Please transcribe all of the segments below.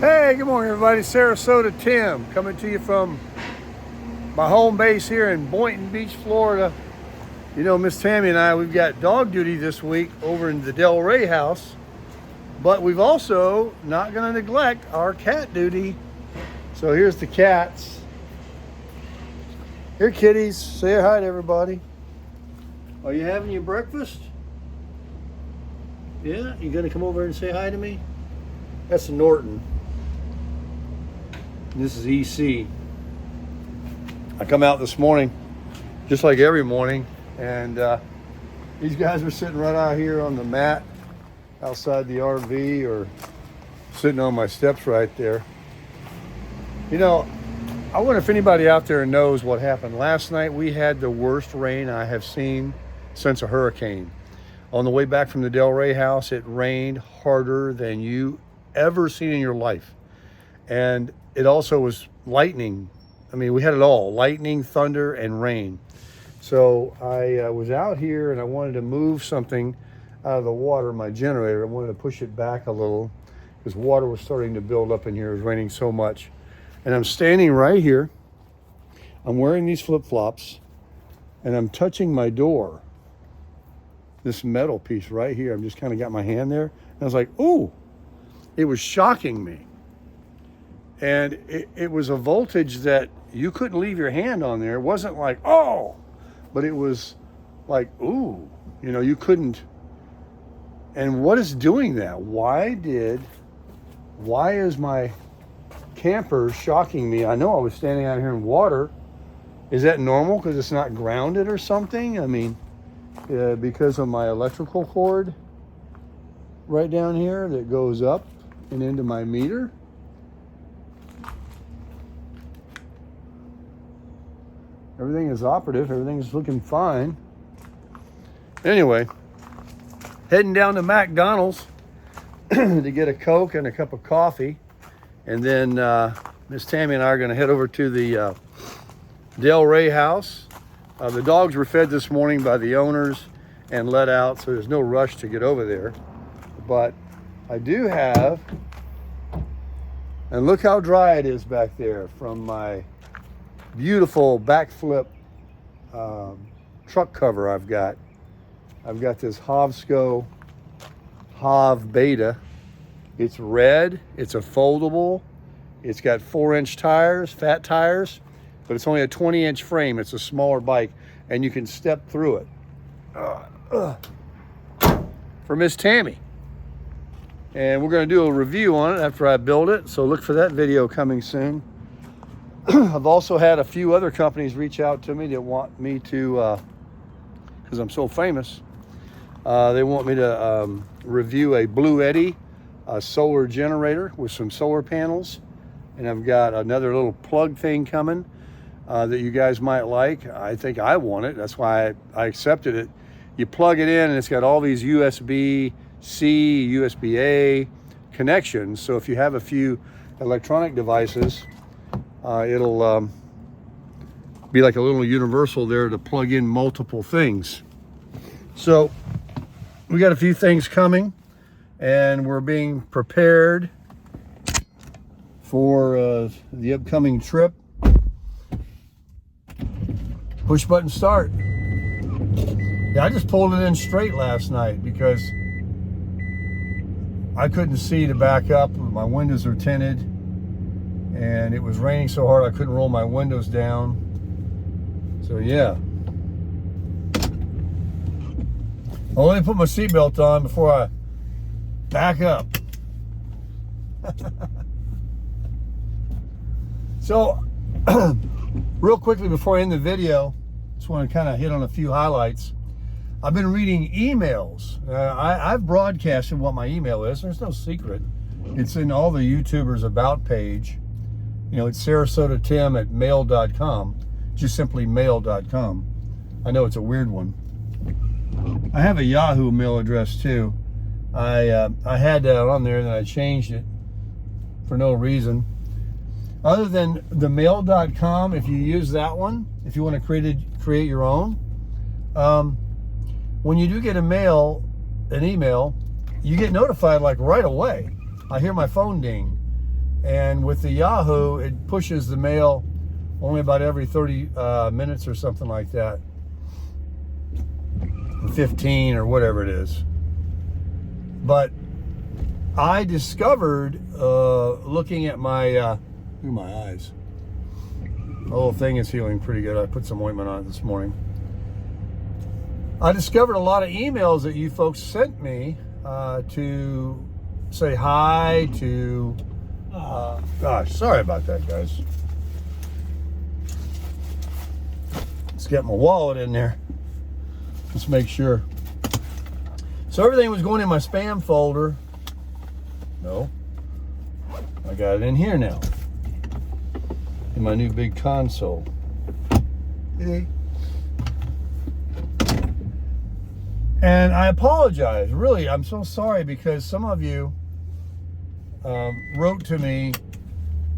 Hey, good morning, everybody. Sarasota Tim coming to you from my home base here in Boynton Beach, Florida. You know, Miss Tammy and I, we've got dog duty this week over in the Del Rey house, but we've also not going to neglect our cat duty. So here's the cats. Here, kitties. Say hi to everybody. Are you having your breakfast? Yeah? You going to come over and say hi to me? That's Norton. This is EC. I come out this morning, just like every morning, and these guys are sitting right out here on the mat outside the RV or sitting on my steps right there. You know, I wonder if anybody out there knows what happened. Last night we had the worst rain I have seen since a hurricane. On the way back from the Del Rey house, it rained harder than you ever seen in your life. And it also was lightning. I mean, we had it all, lightning, thunder, and rain. So I was out here and I wanted to move something out of the water, my generator. I wanted to push it back a little because water was starting to build up in here. It was raining so much. And I'm standing right here. I'm wearing these flip-flops and I'm touching my door. This metal piece right here. I'm just kind of got my hand there. And I was like, ooh, it was shocking me. And it was a voltage that you couldn't leave your hand on there. It wasn't like, oh, but it was like, ooh, you know, you couldn't. And what is doing that? Why is my camper shocking me? I know I was standing out here in water. Is that normal because it's not grounded or something? I mean, because of my electrical cord right down here that goes up and into my meter. Everything is operative. Everything's looking fine. Anyway, heading down to MackDonalds to get a Coke and a cup of coffee. And then Miss Tammy and I are going to head over to the Del Rey house. The dogs were fed this morning by the owners and let out, so there's no rush to get over there. But I do have, and look how dry it is back there from my beautiful backflip truck cover I've got. I've got this Hovsco Hov Beta. It's red, it's a foldable, it's got 4-inch tires, fat tires, but it's only a 20-inch frame. It's a smaller bike and you can step through it. For Miss Tammy. And we're going to do a review on it after I build it, so look for that video coming soon. I've also had a few other companies reach out to me that want me to, because I'm so famous, they want me to review a Blue Eddy solar generator with some solar panels. And I've got another little plug thing coming that you guys might like. I think I want it. That's why I accepted it. You plug it in and it's got all these USB-C, USB-A connections. So if you have a few electronic devices, it'll be like a little universal there to plug in multiple things. So we got a few things coming and we're being prepared for the upcoming trip. Push button start. Yeah, I just pulled it in straight last night because I couldn't see to back up. My windows are tinted. And it was raining so hard I couldn't roll my windows down. So yeah. I'll let me put my seatbelt on before I back up. So, real quickly before I end the video, just want to kind of hit on a few highlights. I've been reading emails. I've broadcasted what my email is. There's no secret. It's in all the YouTubers about page. You know, it's sarasotatim@mail.com. Just simply mail.com. I know it's a weird one. I have a Yahoo mail address too. I had that on there and then I changed it for no reason. Other than the mail.com, if you use that one, if you want to create your own, when you do get an email, you get notified like right away. I hear my phone ding. And with the Yahoo, it pushes the mail only about every 30 minutes or something like that. 15 or whatever it is. But I discovered, looking at my, look at my eyes. The whole thing is healing pretty good. I put some ointment on it this morning. I discovered a lot of emails that you folks sent me to say hi, to, gosh, sorry about that, guys. Let's get my wallet in there. Let's make sure. So everything was going in my spam folder. No. I got it in here now. In my new big console. Hey. And I apologize. Really, I'm so sorry because some of you wrote to me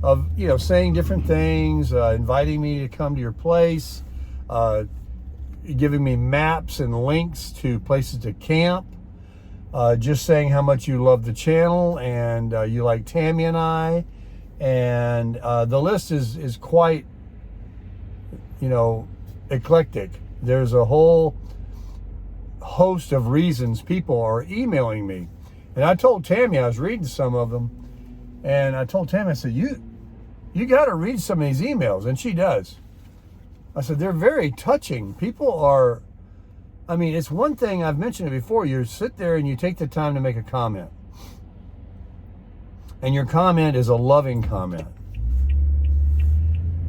of, saying different things, inviting me to come to your place, giving me maps and links to places to camp, just saying how much you love the channel and you like Tammy and I. And the list is quite, eclectic. There's a whole host of reasons people are emailing me. And I told Tammy, I was reading some of them, and I told Tammy, I said, you got to read some of these emails. And she does. I said, they're very touching. People are, it's one thing, I've mentioned it before, you sit there and you take the time to make a comment. And your comment is a loving comment.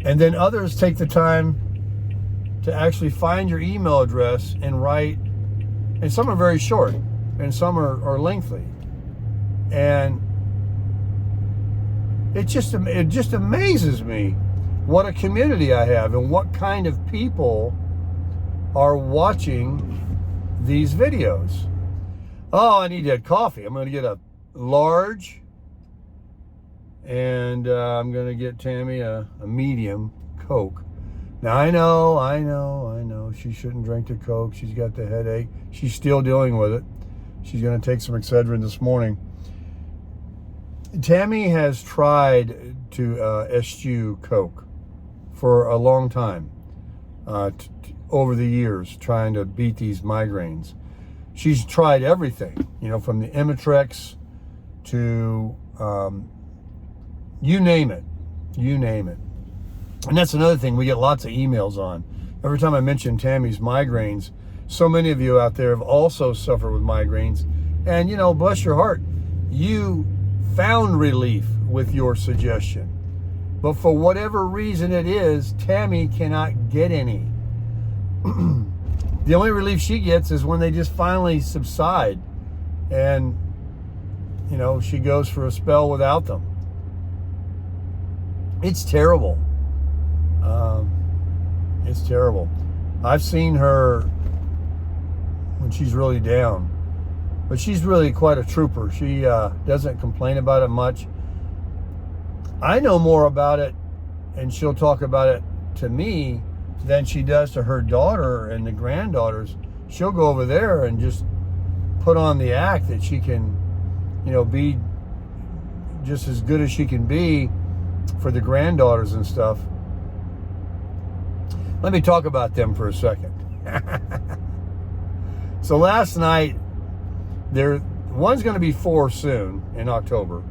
And then others take the time to actually find your email address and write, and some are very short, and some are lengthy. And it just amazes me what a community I have and what kind of people are watching these videos. Oh, I need that coffee. I'm going to get a large, and I'm going to get Tammy a medium Coke. Now, I know, she shouldn't drink the Coke. She's got the headache. She's still dealing with it. She's going to take some Excedrin this morning. Tammy has tried to eschew Coke for a long time, over the years, trying to beat these migraines. She's tried everything, from the Imitrex to you name it. And that's another thing we get lots of emails on. Every time I mention Tammy's migraines, so many of you out there have also suffered with migraines. And, bless your heart, you found relief with your suggestion. But for whatever reason it is, Tammy cannot get any. The only relief she gets is when they just finally subside. And, she goes for a spell without them. It's terrible. It's terrible. I've seen her when she's really down, but she's really quite a trooper. She doesn't complain about it much. I know more about it, and she'll talk about it to me than she does to her daughter and the granddaughters. She'll go over there and just put on the act that she can, be just as good as she can be for the granddaughters and stuff. Let me talk about them for a second. So last night, one's going to be 4 soon in October,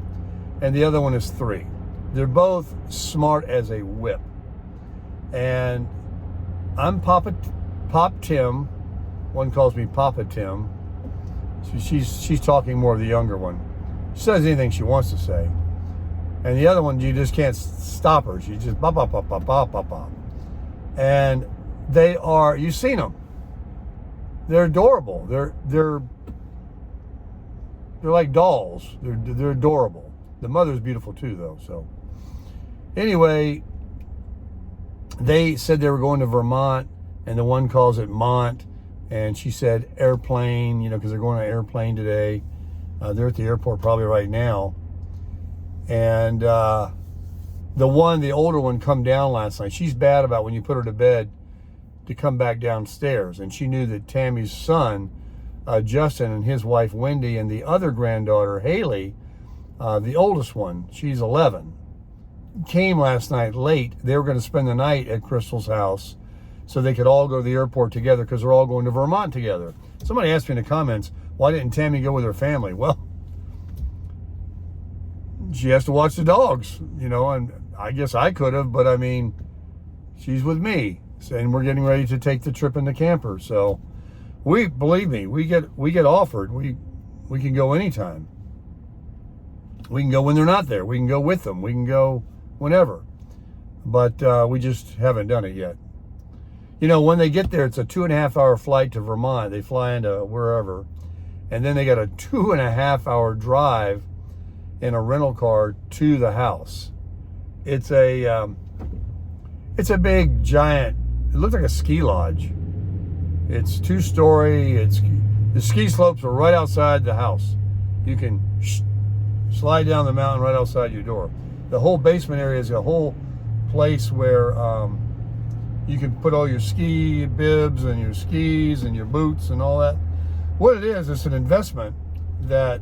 and the other one is 3. They're both smart as a whip. And I'm Pop Tim. One calls me Papa Tim. So she's talking more of the younger one. She says anything she wants to say. And the other one, you just can't stop her. She just bop, bop, bop, bop, bop, bop, bop. And they are, you've seen them. They're adorable. They're like dolls. They're adorable. The mother's beautiful too, though. So anyway, they said they were going to Vermont, and the one calls it Mont, and she said airplane, because they're going on an airplane today. They're at the airport probably right now. And the older one, come down last night. She's bad about when you put her to bed to come back downstairs. And she knew that Tammy's son, Justin, and his wife, Wendy, and the other granddaughter, Haley, The oldest one, she's 11, came last night late. They were going to spend the night at Crystal's house so they could all go to the airport together because they're all going to Vermont together. Somebody asked me in the comments, why didn't Tammy go with her family? Well, she has to watch the dogs, you know, and I guess I could have, but I mean, she's with me, and we're getting ready to take the trip in the camper. So believe me, we get offered. We can go anytime. We can go when they're not there. We can go with them. We can go whenever. But we just haven't done it yet. You know, when they get there, it's a 2.5-hour flight to Vermont. They fly into wherever. And then they got a 2.5-hour drive in a rental car to the house. It's a big, giant, it looks like a ski lodge. It's 2-story. The ski slopes are right outside the house. You can slide down the mountain right outside your door. The whole basement area is a whole place where you can put all your ski bibs and your skis and your boots and all that. What it is, it's an investment that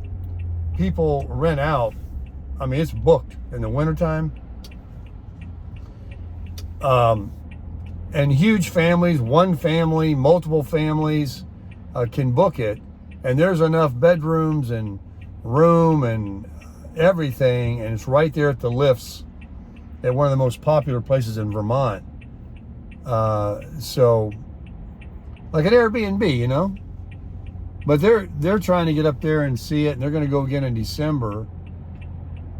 people rent out. I mean, it's booked in the wintertime. And huge families, one family, multiple families can book it. And there's enough bedrooms and room and everything. And it's right there at the lifts at one of the most popular places in Vermont. So like an Airbnb, you know? But they're trying to get up there and see it, and they're going to go again in December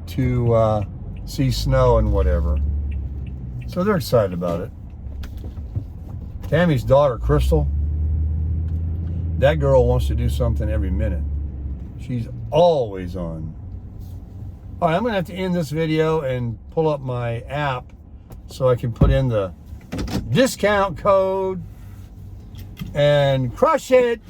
to see snow and whatever. So they're excited about it. Tammy's daughter, Crystal, that girl wants to do something every minute. She's always on. All right, I'm going to have to end this video and pull up my app so I can put in the discount code and crush it.